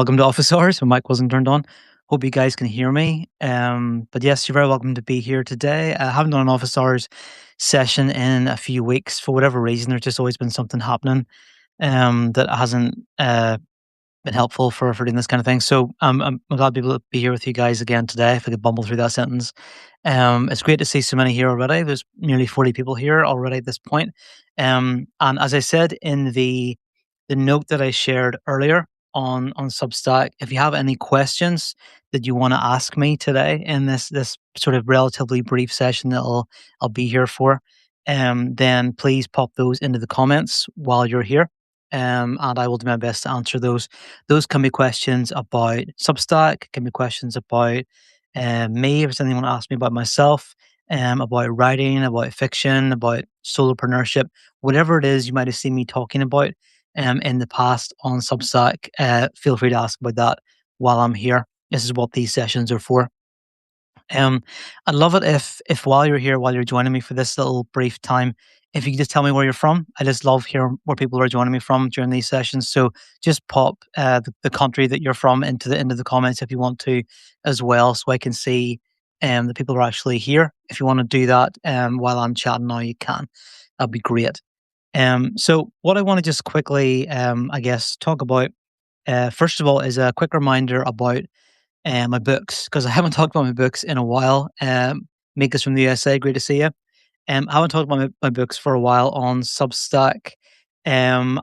Welcome to Office Hours. My mic wasn't turned on. Hope you guys can hear me. But yes, you're very welcome to be here today. I haven't done an Office Hours session in a few weeks for whatever reason. There's just always been something happening that hasn't been helpful for doing this kind of thing. So I'm glad to be able to be here with you guys again today. If I could bumble through that sentence, it's great to see so many here already. There's nearly 40 people here already at this point. And as I said in the note that I shared earlier on Substack, if you have any questions that you want to ask me today in this sort of relatively brief session that I'll be here for, then please pop those into the comments while you're here. And I will do my best to answer those. Those can be questions about Substack, can be questions about me, if there's anything you want to ask me about myself, about writing, about fiction, about solopreneurship, whatever it is you might have seen me talking about in the past on Substack. Feel free to ask about that while I'm here. This is what these sessions are for. I'd love it if while you're here, while you're joining me for this little brief time, if you could just tell me where you're from. I just love hearing where people are joining me from during these sessions. So just pop the country that you're from into the comments if you want to as well, so I can see the people who are actually here. If you want to do that while I'm chatting now, you can. That'd be great. So what I want to just quickly, I guess, talk about first of all is a quick reminder about my books, because I haven't talked about my books in a while. Mika's from the USA, great to see you. I haven't talked about my books for a while on Substack, and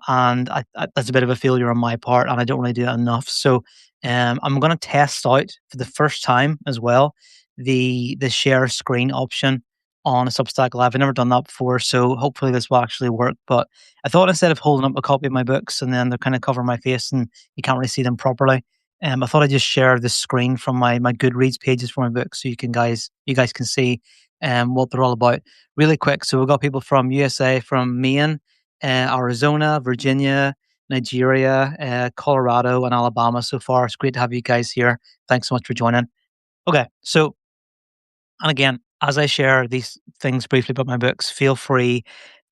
that's a bit of a failure on my part, and I don't really do that enough. So I'm going to test out for the first time as well the share screen option on a Substack Live. I've never done that before, so hopefully this will actually work. But I thought instead of holding up a copy of my books and then they're kind of covering my face and you can't really see them properly, I thought I'd just share the screen from my Goodreads pages for my books so you guys can see what they're all about really quick. So we've got people from USA, from Maine, Arizona, Virginia, Nigeria, Colorado, and Alabama so far. It's great to have you guys here. Thanks so much for joining. Okay, so, and again, as I share these things briefly about my books, feel free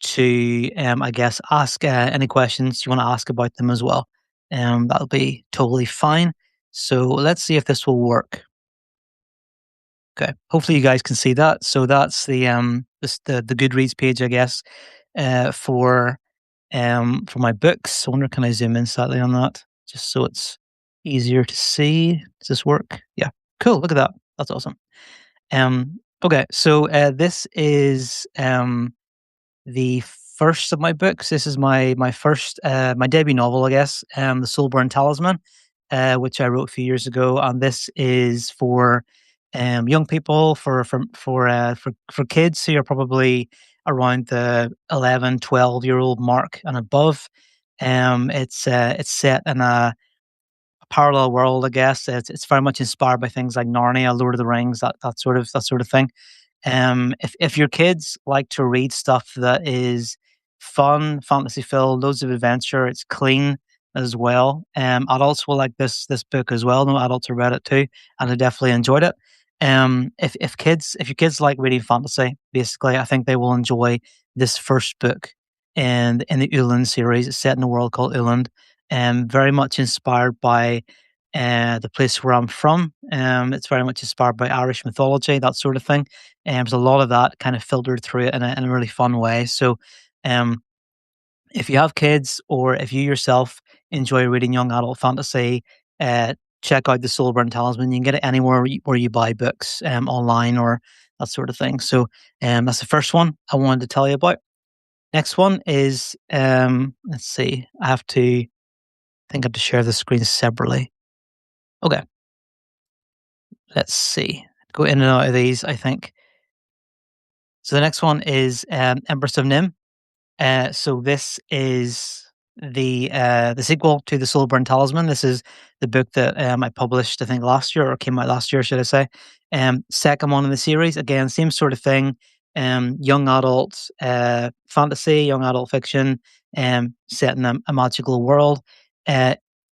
to, I guess, ask any questions you want to ask about them as well. That'll be totally fine. So let's see if this will work. Okay, hopefully you guys can see that. So that's the Goodreads page, I guess, for my books. I wonder, can I zoom in slightly on that just so it's easier to see? Does this work? Yeah, cool. Look at that. That's awesome. Okay, so this is the first of my books. This is my first my debut novel, I guess, The Soulburn Talisman, which I wrote a few years ago, and this is for young people, for kids who are probably around the 11, 12-year-old mark and above. It's set in a parallel world, I guess. It's very much inspired by things like Narnia, Lord of the Rings, that sort of thing. If your kids like to read stuff that is fun, fantasy filled, loads of adventure, it's clean as well. Adults will like this book as well. No, adults have read it too, and they definitely enjoyed it. If your kids like reading fantasy, basically, I think they will enjoy this first book in the Uland series. It's set in a world called Uland, very much inspired by the place where I'm from. It's very much inspired by Irish mythology, that sort of thing. There's a lot of that kind of filtered through it in a really fun way. So, if you have kids or if you yourself enjoy reading young adult fantasy, check out the Soulburn Talisman. You can get it anywhere where you buy books, online or that sort of thing. So, that's the first one I wanted to tell you about. Next one is, let's see, I think I have to share the screen separately. Okay. Let's see. Go in and out of these, I think. So the next one is Empress of Nim. So this is the sequel to the Soulburn Talisman. This is the book that I published, I think, last year, or came out last year, should I say. Second one in the series. Again, same sort of thing. Young adult fantasy, young adult fiction, set in a magical world.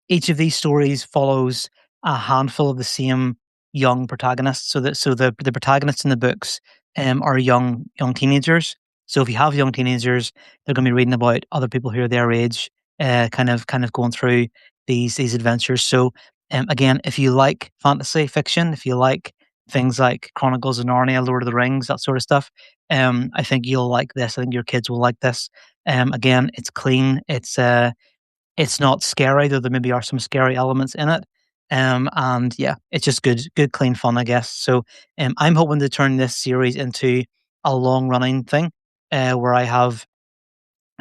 Each of these stories follows a handful of the same young protagonists. So the protagonists in the books are young teenagers. So if you have young teenagers, they're going to be reading about other people who are their age, kind of going through these adventures. So, again, if you like fantasy fiction, if you like things like Chronicles of Narnia, Lord of the Rings, that sort of stuff, I think you'll like this. I think your kids will like this. Again, it's clean. It's not scary, though there maybe are some scary elements in it. And yeah, it's just good, clean fun, I guess. So, I'm hoping to turn this series into a long running thing, where I have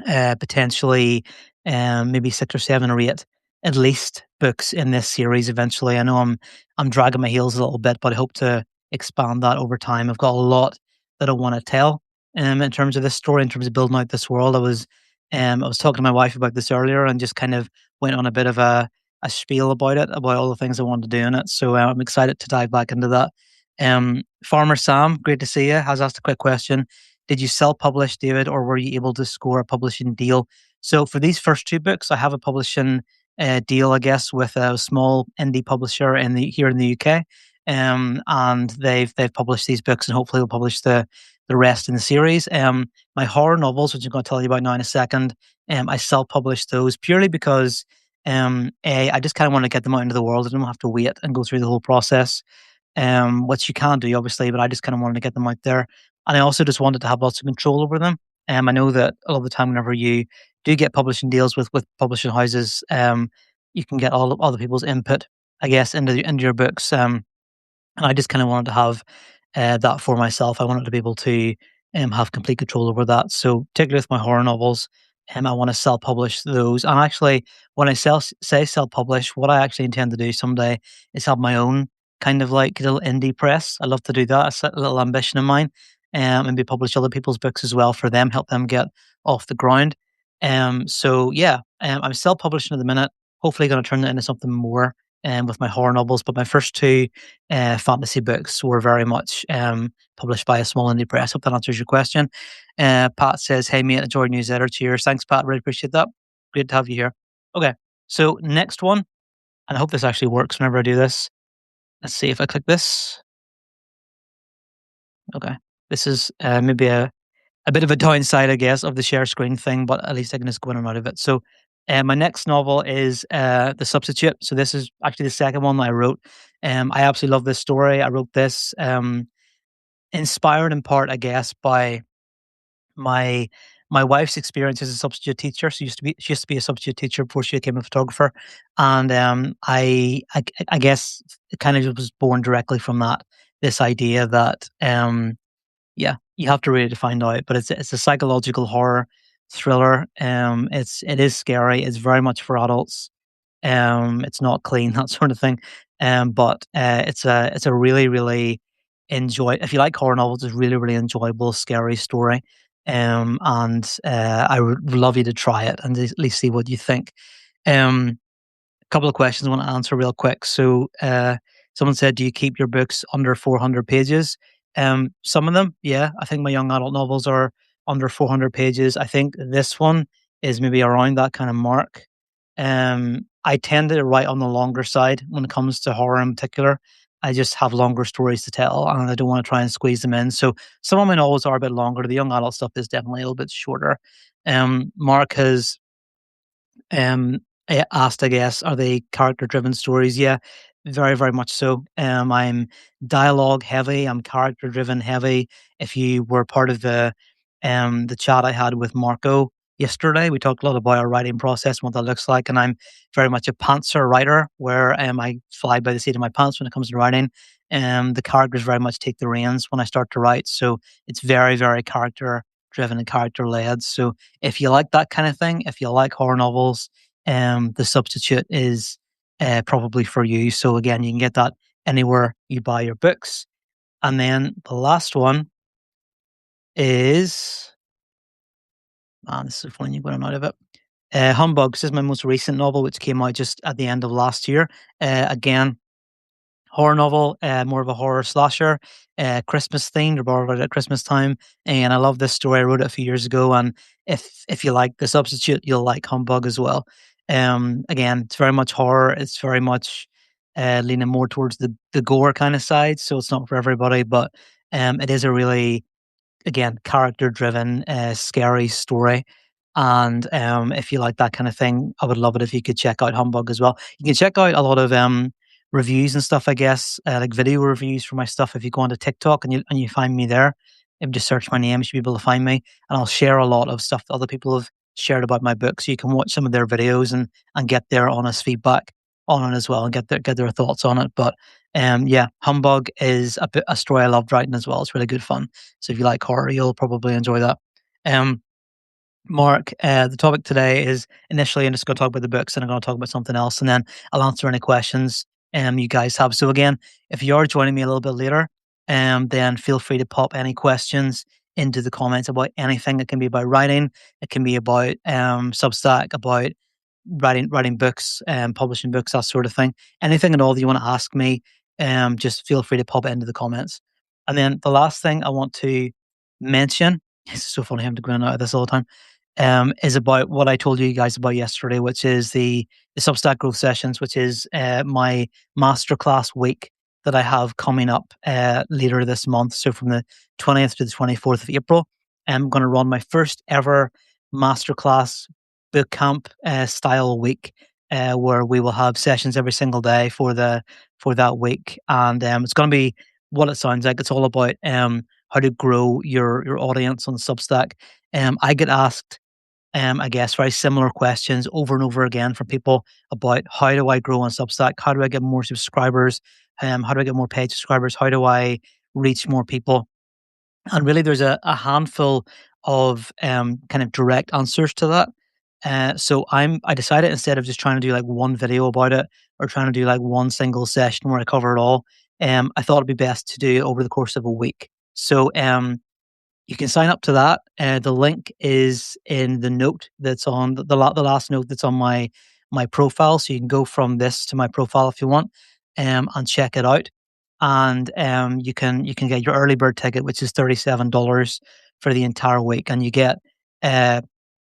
potentially maybe 6 or 7 or 8 at least books in this series eventually. I know I'm dragging my heels a little bit, but I hope to expand that over time. I've got a lot that I want to tell in terms of this story, in terms of building out this world. I was talking to my wife about this earlier and just kind of went on a bit of a spiel about it, about all the things I wanted to do in it. So I'm excited to dive back into that. Farmer Sam, great to see you, has asked a quick question. Did you self-publish, David, or were you able to score a publishing deal? So for these first 2 books, I have a publishing deal, I guess, with a small indie publisher here in the UK, and they've published these books, and hopefully will publish the rest in the series. My horror novels, which I'm going to tell you about now in a second, I self-published those purely because I just kind of want to get them out into the world. I don't have to wait and go through the whole process, which you can do obviously, but I just kind of wanted to get them out there. And I also just wanted to have lots of control over them. I know that a lot of the time whenever you do get publishing deals with publishing houses, you can get all other people's input, I guess, into your books. And I just kind of wanted to have that for myself. I wanted to be able to have complete control over that. So, particularly with my horror novels, I want to self-publish those. And actually, when I say self-publish, what I actually intend to do someday is have my own kind of like little indie press. I love to do that. It's a little ambition of mine, and be publish other people's books as well for them, help them get off the ground. So yeah, I'm self-publishing at the minute. Hopefully, going to turn it into something more with my horror novels. But my first 2 fantasy books were very much published by a small indie press. Hope that answers your question. Pat says, "Hey mate, enjoyed newsletter. Cheers, thanks, Pat. Really appreciate that. Great to have you here." Okay, so next one, and I hope this actually works whenever I do this. Let's see if I click this. Okay, this is maybe a bit of a downside, I guess, of the share screen thing, but at least I can just go in and out of it. So, my next novel is The Substitute. So this is actually the second one that I wrote. I absolutely love this story. I wrote this inspired in part, I guess, by my my wife's experience as a substitute teacher. She used to be a substitute teacher before she became a photographer, and I guess it kind of was born directly from that. This idea that yeah, you have to read it to find out, but it's a psychological horror thriller. It is scary. It's very much for adults. It's not clean, that sort of thing. But it's a really really enjoy. If you like horror novels, it's really really enjoyable, scary story. And I would love you to try it and at least see what you think. Um, Couple of questions I want to answer real quick. So, someone said, "Do you keep your books under 400 pages?" Some of them, yeah. I think my young adult novels are under 400 pages. I think this one is maybe around that kind of mark. I tend to write on the longer side when it comes to horror in particular. I just have longer stories to tell, and I don't want to try and squeeze them in. So some of my novels are a bit longer. The young adult stuff is definitely a little bit shorter. Mark has um, asked, I guess, are they character-driven stories? Yeah, very, very much so. I'm dialogue heavy. I'm character-driven heavy. If you were part of the chat I had with Marco yesterday, we talked a lot about our writing process and what that looks like. And I'm very much a pantser writer, where I fly by the seat of my pants when it comes to writing. The characters very much take the reins when I start to write. So it's very, very character-driven and character-led. So if you like that kind of thing, if you like horror novels, The Substitute is probably for you. So again, you can get that anywhere you buy your books. And then the last one is, man, this is funny, you're going out of it. Humbug. This is my most recent novel, which came out just at the end of last year. Again, horror novel, more of a horror slasher, Christmas themed, or borrowed at Christmas time. And I love this story. I wrote it a few years ago, and if you like The Substitute, you'll like Humbug as well. Again, it's very much horror. It's very much leaning more towards the gore kind of side, so it's not for everybody. But it is a really, again, character driven, scary story. And if you like that kind of thing, I would love it if you could check out Humbug as well. You can check out a lot of reviews and stuff, I guess, like video reviews for my stuff. If you go onto TikTok and you find me there, if you just search my name, you should be able to find me. And I'll share a lot of stuff that other people have shared about my book, so you can watch some of their videos and get their honest feedback on it as well, and get their thoughts on it. But yeah, Humbug is a story I loved writing as well. It's really good fun. So if you like horror, you'll probably enjoy that. Um, Mark, the topic today is initially I'm just going to talk about the books, and I'm going to talk about something else, and then I'll answer any questions you guys have. So again, if you are joining me a little bit later, then feel free to pop any questions into the comments about anything. It can be about writing, it can be about Substack, about writing books, publishing books, that sort of thing. Anything at all that you want to ask me, just feel free to pop it into the comments. And then the last thing I want to mention, it's so funny I'm going out of this all the time, is about what I told you guys about yesterday, which is the Substack growth sessions, which is my masterclass week that I have coming up later this month. So from the 20th to the 24th of April, I'm going to run my first ever masterclass boot camp style week, where we will have sessions every single day for that week, and it's going to be what it sounds like. It's all about how to grow your audience on Substack. I get asked, I guess, very similar questions over and over again from people about how do I grow on Substack? How do I get more subscribers? How do I get more paid subscribers? How do I reach more people? And really, there's a handful of kind of direct answers to that. So I decided, instead of just trying to do like one video about it, or trying to do like one single session where I cover it all, I thought it'd be best to do it over the course of a week. So you can sign up to that. The link is in the note that's on the last note that's on my profile. So you can go from this to my profile if you want, and check it out. And you can get your early bird ticket, which is $37 for the entire week, and you get uh,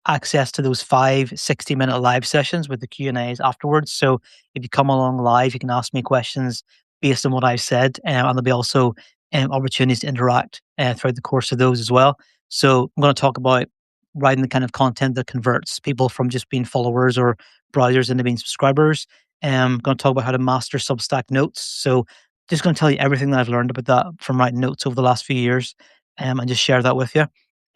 access to those 5 60-minute live sessions with the Q&As afterwards. So if you come along live, you can ask me questions based on what I've said, and there'll be also opportunities to interact throughout the course of those as well. So I'm going to talk about writing the kind of content that converts people from just being followers or browsers into being subscribers. I'm going to talk about how to master Substack notes. So just going to tell you everything that I've learned about that from writing notes over the last few years, and just share that with you.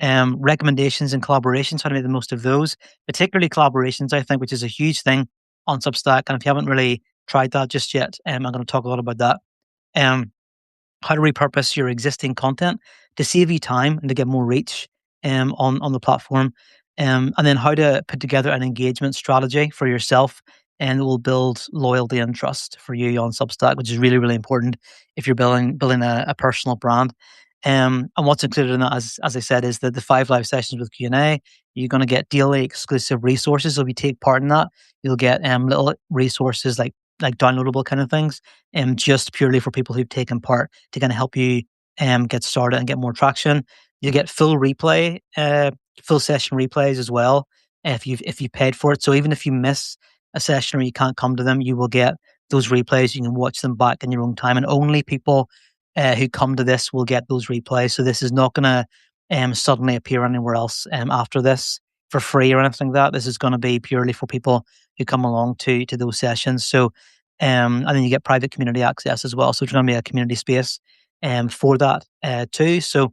Recommendations and collaborations, how to make the most of those, particularly collaborations, I think, which is a huge thing on Substack. And if you haven't really tried that just yet, I'm going to talk a lot about that. Um, how to repurpose your existing content to save you time and to get more reach on the platform, and then how to put together an engagement strategy for yourself, and it will build loyalty and trust for you on Substack, which is really, really important if you're building a personal brand. And what's included in that, as I said, is the 5 live sessions with Q&A. You're going to get daily exclusive resources. So if you take part in that, you'll get little resources like downloadable kind of things, just purely for people who've taken part, to kind of help you get started and get more traction. You get full session replays as well if you paid for it. So even if you miss a session or you can't come to them, you will get those replays. You can watch them back in your own time, and only people who come to this will get those replays. So this is not going to suddenly appear anywhere else after this for free or anything like that. This is going to be purely for people who come along to those sessions. So and then you get private community access as well. So there's going to be a community space for that too. So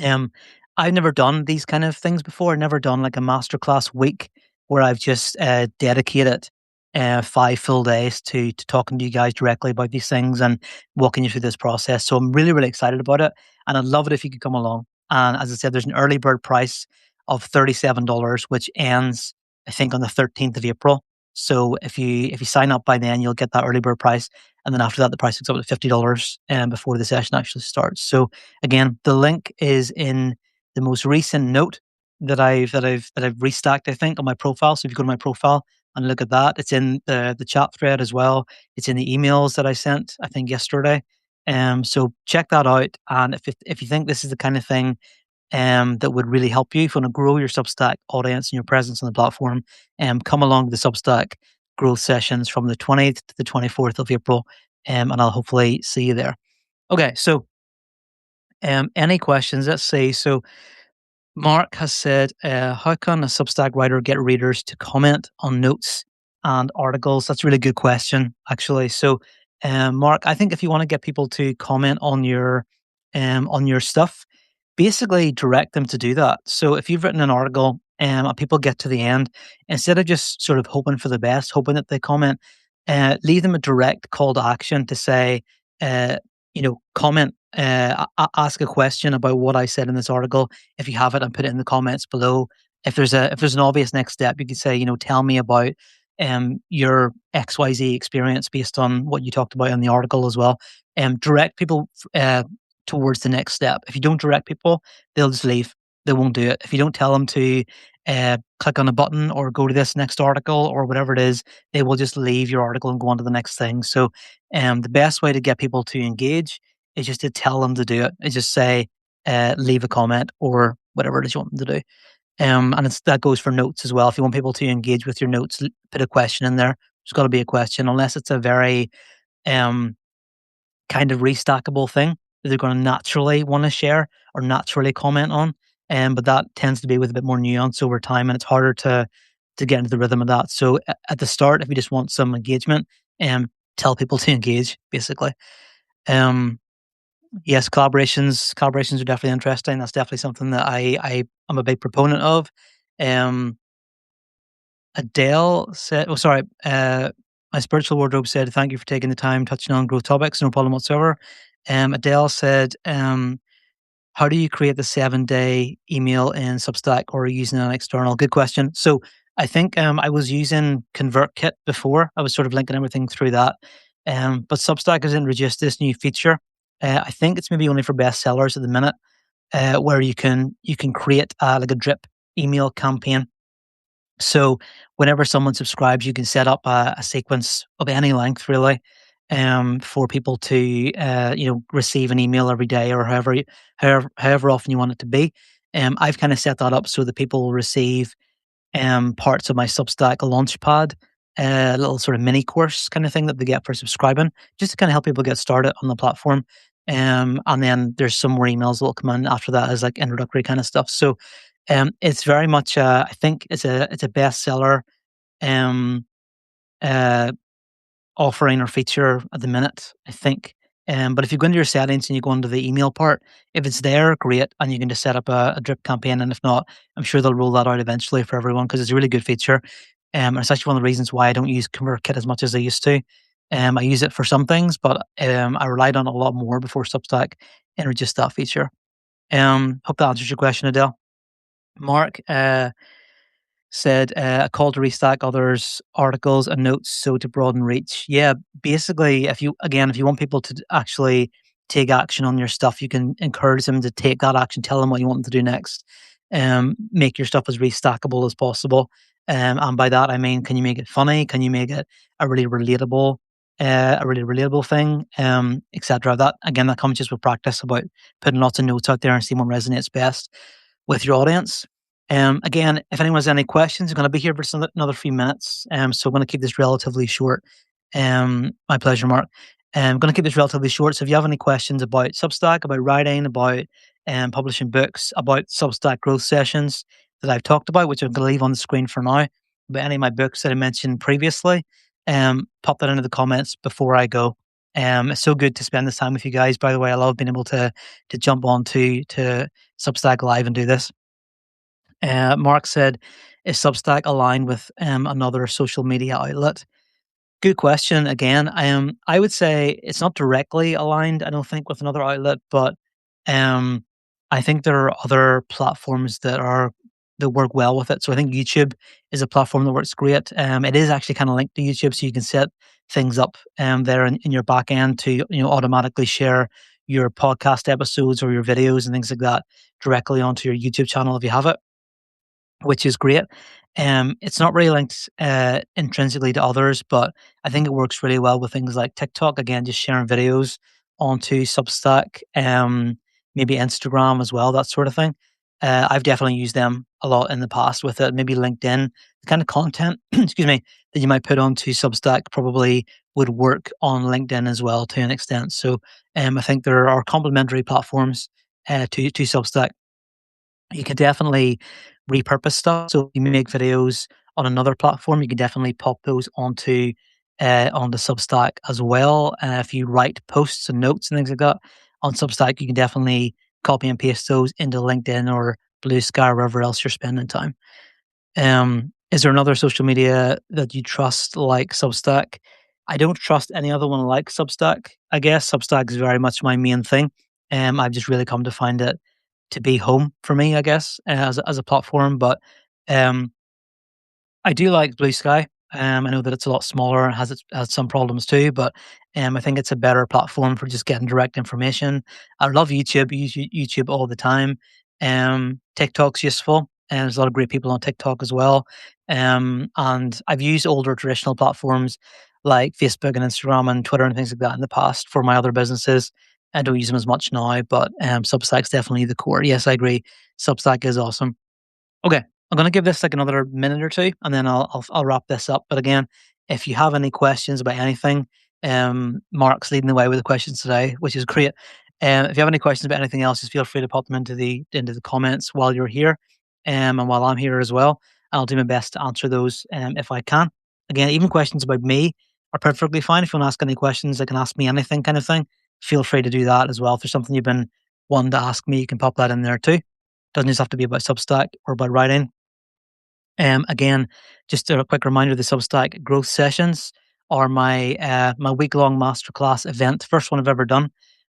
um, I've never done these kind of things before. Never done like a masterclass week where I've just dedicated 5 full days to talking to you guys directly about these things and walking you through this process. So I'm really, really excited about it, and I'd love it if you could come along. And as I said, there's an early bird price of $37, which ends, I think, on the 13th of April. So if you sign up by then, you'll get that early bird price, and then after that, the price goes up to $50 before the session actually starts. So again, the link is in the most recent note that I've restacked, I think, on my profile. So if you go to my profile and look at that, it's in the chat thread as well. It's in the emails that I sent, I think, yesterday. So check that out. And if you think this is the kind of thing that would really help you, if you want to grow your Substack audience and your presence on the platform, come along to the Substack growth sessions from the 20th to the 24th of April, and I'll hopefully see you there. Okay, so any questions? Let's see. So Mark has said, how can a Substack writer get readers to comment on notes and articles? That's a really good question, actually. So, Mark, I think if you want to get people to comment on your stuff, basically direct them to do that. So, if you've written an article and people get to the end, instead of just sort of hoping for the best, hoping that they comment, leave them a direct call to action to say, uh, comment, ask a question about what I said in this article if you have it, and put it in the comments below. If there's an obvious next step, you could say, tell me about your XYZ experience based on what you talked about in the article as well. Direct people towards the next step. If you don't direct people, they'll just leave. They won't do it. If you don't tell them to click on a button or go to this next article or whatever it is, they will just leave your article and go on to the next thing. So the best way to get people to engage is just to tell them to do it. Is just say, leave a comment or whatever it is you want them to do. And that goes for notes as well. If you want people to engage with your notes, put a question in there. There's got to be a question, unless it's a very um, kind of restackable thing that they're going to naturally want to share or naturally comment on. But that tends to be with a bit more nuance over time, and it's harder to get into the rhythm of that. So at the start, if you just want some engagement, tell people to engage, basically. Um, Yes, collaborations are definitely interesting. That's definitely something that I am a big proponent of. Um, Adele said, "Oh, sorry, my spiritual wardrobe said, thank you for taking the time touching on growth topics. No problem whatsoever." Adele said, how do you create the 7-day email in Substack, or are you using an external? Good question. So I think I was using ConvertKit before. I was sort of linking everything through that. But Substack has introduced this new feature. I think it's maybe only for bestsellers at the minute, where you can create like a drip email campaign. So whenever someone subscribes, you can set up a sequence of any length, really, for people to receive an email every day, or however often you want it to be. I've kind of set that up so that people will receive parts of my Substack Launchpad, a little sort of mini course kind of thing that they get for subscribing, just to kind of help people get started on the platform. And then there's some more emails that will come in after that as like introductory kind of stuff. So it's very much, I think it's a bestseller um, uh, offering or feature at the minute, I think. But if you go into your settings and you go into the email part, if it's there, great, and you can just set up a drip campaign. And if not, I'm sure they'll roll that out eventually for everyone, because it's a really good feature. And it's actually one of the reasons why I don't use ConvertKit as much as I used to. I use it for some things, but I relied on it a lot more before Substack introduced that feature. Hope that answers your question, Adele. Mark, said, a call to restack others' articles and notes so to broaden reach. Yeah, basically, if you want people to actually take action on your stuff, you can encourage them to take that action. Tell them what you want them to do next. Make your stuff as restackable as possible. And by that I mean, can you make it funny? Can you make it a really relatable, thing? Etc. That comes just with practice, about putting lots of notes out there and seeing what resonates best with your audience. Again, if anyone has any questions, I'm going to be here for another few minutes. So I'm going to keep this relatively short. My pleasure, Mark. I'm going to keep this relatively short. So if you have any questions about Substack, about writing, about publishing books, about Substack growth sessions that I've talked about, which I'm going to leave on the screen for now, about any of my books that I mentioned previously, pop that into the comments before I go. It's so good to spend this time with you guys. By the way, I love being able to jump on to Substack Live and do this. Mark said, is Substack aligned with another social media outlet? Good question. Again, I would say it's not directly aligned, I don't think, with another outlet, but um, I think there are other platforms that work well with it. So I think YouTube is a platform that works great. It is actually kind of linked to YouTube, so you can set things up there in your back end to automatically share your podcast episodes or your videos and things like that directly onto your YouTube channel if you have it, which is great. It's not really linked intrinsically to others, but I think it works really well with things like TikTok. Again, just sharing videos onto Substack, maybe Instagram as well, that sort of thing. I've definitely used them a lot in the past with it. Maybe LinkedIn, the kind of content, excuse me, that you might put onto Substack probably would work on LinkedIn as well to an extent. So I think there are complementary platforms to Substack. You can definitely repurpose stuff. So if you make videos on another platform, you can definitely pop those onto Substack as well. If you write posts and notes and things like that on Substack, you can definitely copy and paste those into LinkedIn or Blue Sky or wherever else you're spending time. Is there another social media that you trust like Substack? I don't trust any other one like Substack. I guess Substack is very much my main thing. I've just really come to find it to be home for me, I guess, as a platform. But um, I do like Blue Sky. I know that it's a lot smaller and has some problems too, but I think it's a better platform for just getting direct information. I love YouTube. I use YouTube all the time. TikTok's useful, and there's a lot of great people on TikTok as well. And I've used older traditional platforms like Facebook and Instagram and Twitter and things like that in the past for my other businesses. I don't use them as much now, but Substack's definitely the core. Yes, I agree. Substack is awesome. Okay, I'm gonna give this like another minute or two, and then I'll wrap this up. But again, if you have any questions about anything, Mark's leading the way with the questions today, which is great. If you have any questions about anything else, just feel free to pop them into the comments while you're here, and while I'm here as well. I'll do my best to answer those if I can. Again, even questions about me are perfectly fine. If you want to ask any questions, they can ask me anything, kind of thing. Feel free to do that as well. If there's something you've been wanting to ask me, you can pop that in there too. Doesn't just have to be about Substack or about writing. Again, just a quick reminder: the Substack growth sessions are my week long masterclass event, first one I've ever done,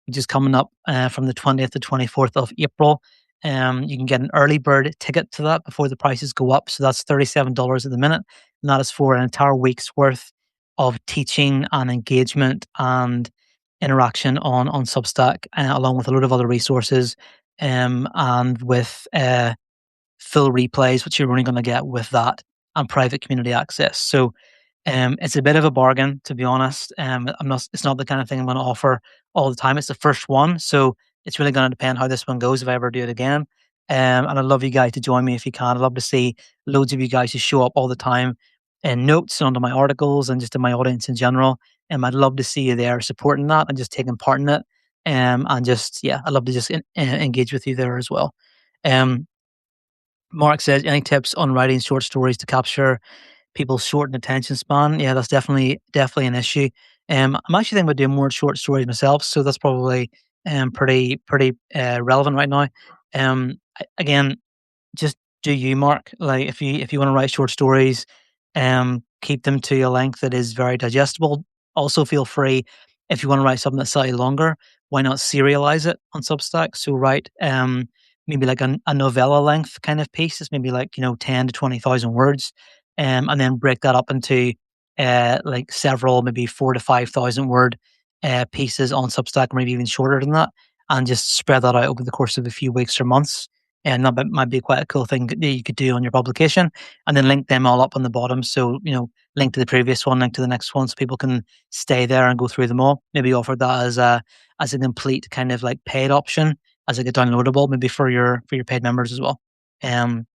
which is coming up from the 20th to 24th of April. You can get an early bird ticket to that before the prices go up, so that's $37 at the minute, and that is for an entire week's worth of teaching and engagement and interaction on Substack, along with a load of other resources, and with full replays, which you're only going to get with that, and private community access. So it's a bit of a bargain, to be honest. I'm not. It's not the kind of thing I'm going to offer all the time. It's the first one, so it's really going to depend how this one goes if I ever do it again. And I'd love you guys to join me if you can. I'd love to see loads of you guys who show up all the time in notes and under my articles and just in my audience in general. I'd love to see you there supporting that and just taking part in it. And just yeah, I'd love to just engage with you there as well. Um, Mark says, any tips on writing short stories to capture people's shortened attention span? Yeah, that's definitely an issue. I'm actually thinking about doing more short stories myself, so that's probably pretty relevant right now. Again, just do you, Mark. Like if you want to write short stories, keep them to a length that is very digestible. Also, feel free if you want to write something that's slightly longer. Why not serialize it on Substack? So write maybe like a novella length kind of piece. It's maybe like 10 to 20,000 words, and then break that up into like several maybe 4 to 5 thousand word pieces on Substack, or maybe even shorter than that, and just spread that out over the course of a few weeks or months. And that might be quite a cool thing that you could do on your publication, and then link them all up on the bottom. So, link to the previous one, link to the next one, so people can stay there and go through them all. Maybe offer that as a complete kind of like paid option, as like a downloadable, maybe for your paid members as well. Um,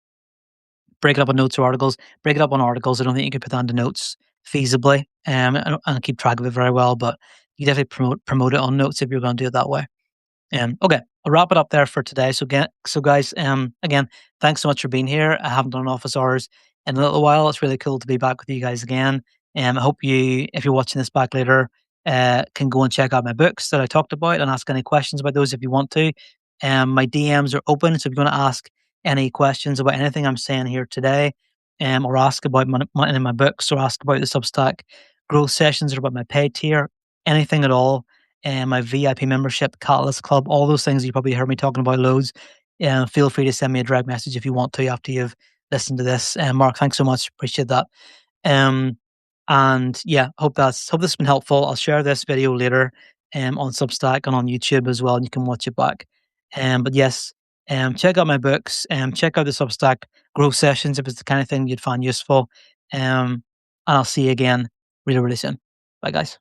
Break it up on notes or articles. Break it up on articles. I don't think you could put that into notes feasibly, and keep track of it very well. But you definitely promote it on notes if you're going to do it that way. Okay, I'll wrap it up there for today. So guys, again, thanks so much for being here. I haven't done office hours in a little while. It's really cool to be back with you guys again. I hope you, if you're watching this back later, can go and check out my books that I talked about and ask any questions about those if you want to. My DMs are open, so if you want to ask any questions about anything I'm saying here today, or ask about any of my books, or ask about the Substack growth sessions, or about my paid tier, anything at all, and my VIP membership, Catalyst Club, all those things you probably heard me talking about loads. Feel free to send me a direct message if you want to after you've listened to this. Mark, thanks so much. Appreciate that. Um, and yeah, hope this has been helpful. I'll share this video later on Substack and on YouTube as well, and you can watch it back. But yes, check out my books. Check out the Substack growth sessions if it's the kind of thing you'd find useful. And I'll see you again really, really soon. Bye, guys.